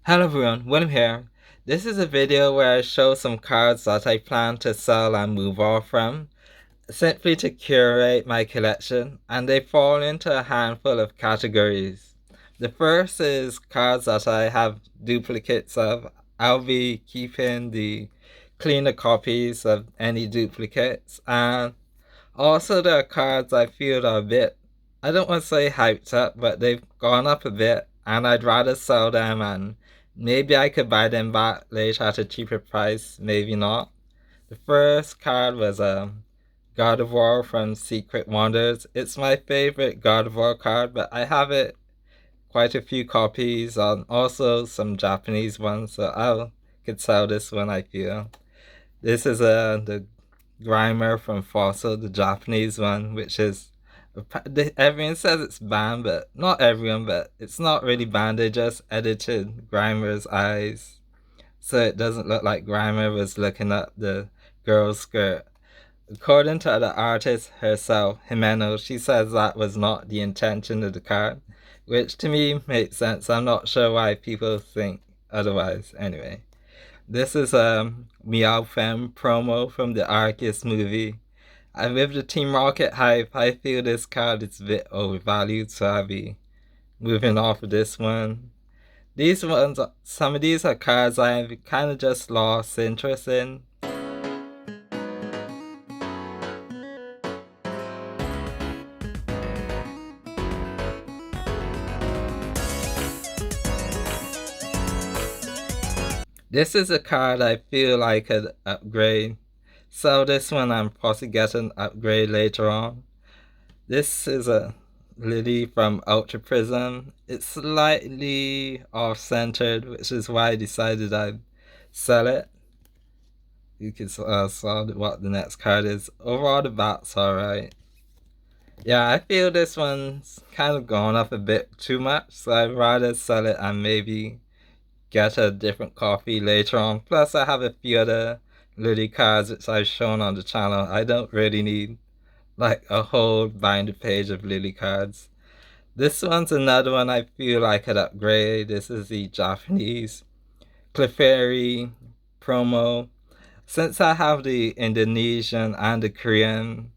Hello everyone, William here. This is a video where I show some cards that I plan to sell and move off from, simply to curate my collection, and they fall into a handful of categories. The first is cards that I have duplicates of. I'll be keeping the cleaner copies of any duplicates, and also there are cards I feel are a bit, I don't want to say hyped up, but they've gone up a bit, and I'd rather sell them and maybe I could buy them back later at a cheaper price, maybe not. The first card was God of War from Secret Wonders. It's my favorite God of War card, but I have it quite a few copies and also some Japanese ones, so I could sell this one, I feel. This is the Grimer from Fossil, the Japanese one, which is everyone says it's banned, but not everyone, but it's not really banned. They just edited Grimer's eyes so it doesn't look like Grimer was looking up the girl's skirt. According to the artist herself, Himeno, she says that was not the intention of the card, which to me makes sense. I'm not sure why people think otherwise. Anyway, this is a Meow Femme promo from the Arceus movie. And with the Team Rocket hype, I feel this card is a bit overvalued, so I'll be moving off of this one. These ones, some of these are cards I've kind of just lost interest in. This is a card I feel I could upgrade. So this one I'm possibly getting upgrade later on. This is a Lily from Ultra Prism. It's slightly off-centered, which is why I decided I'd sell it. You can saw what the next card is. Overall, the back's alright. Yeah, I feel this one's kind of gone up a bit too much, so I'd rather sell it and maybe get a different copy later on. Plus, I have a few other Lily cards which I've shown on the channel. I don't really need like a whole binder page of Lily cards. This one's another one I feel I could upgrade. This is the Japanese Clefairy promo. Since I have the Indonesian and the Korean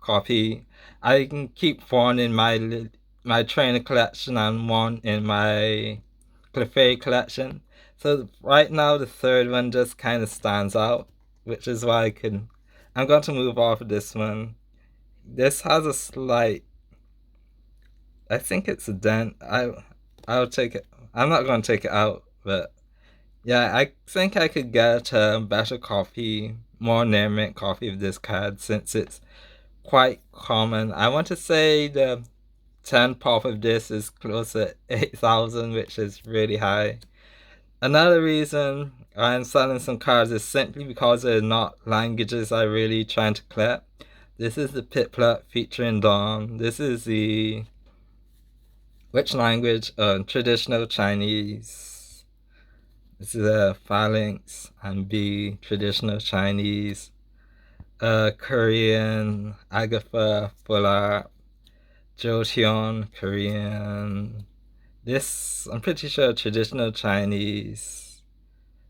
copy, I can keep one in my trainer collection and one in my Clefairy collection. So right now the third one just kind of stands out, which is why I'm going to move off of this one. This has a slight, I think it's a dent. I'll take it. I'm not going to take it out, but yeah, I think I could get a better copy, more near mint copy of this card since it's quite common. I want to say the 10 pop of this is close to 8,000, which is really high. Another reason I'm selling some cards is simply because they're not languages I'm really trying to collect. This is the Piplup featuring Dawn. This is the which language? Traditional Chinese. This is Phalanx and B traditional Chinese. Korean, Agatha Fuller, Joseon, Korean. This, I'm pretty sure, traditional Chinese.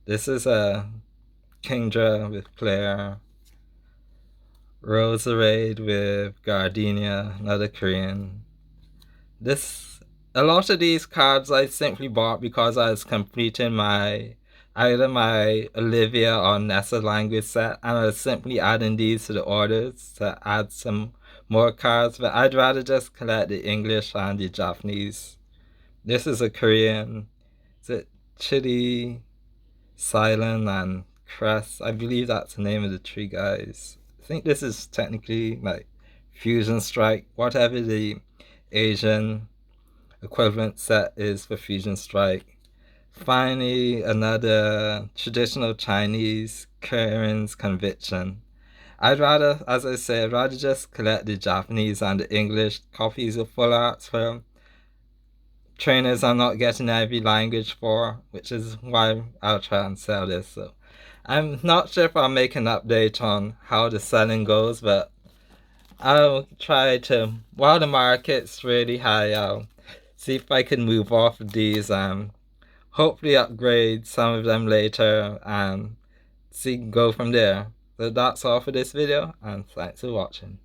This is a Kingdra with Claire. Roserade with Gardenia, another Korean. A lot of these cards I simply bought because I was completing either my Olivia or Nessa language set, and I was simply adding these to the orders to add some more cards, but I'd rather just collect the English and the Japanese. This is a Korean. Is it Chili, Silent, and Crest? I believe that's the name of the tree guys. I think this is technically like Fusion Strike, whatever the Asian equivalent set is for Fusion Strike. Finally, another traditional Chinese Karen's Conviction. I'd rather, as I say, I'd rather just collect the Japanese and the English copies of full arts for trainers I'm not getting every language for, which is why I'll try and sell this. So I'm not sure if I'll make an update on how the selling goes, but I'll try to, while the market's really high, I'll see if I can move off of these hopefully upgrade some of them later and go from there. So that's all for this video, and thanks for watching.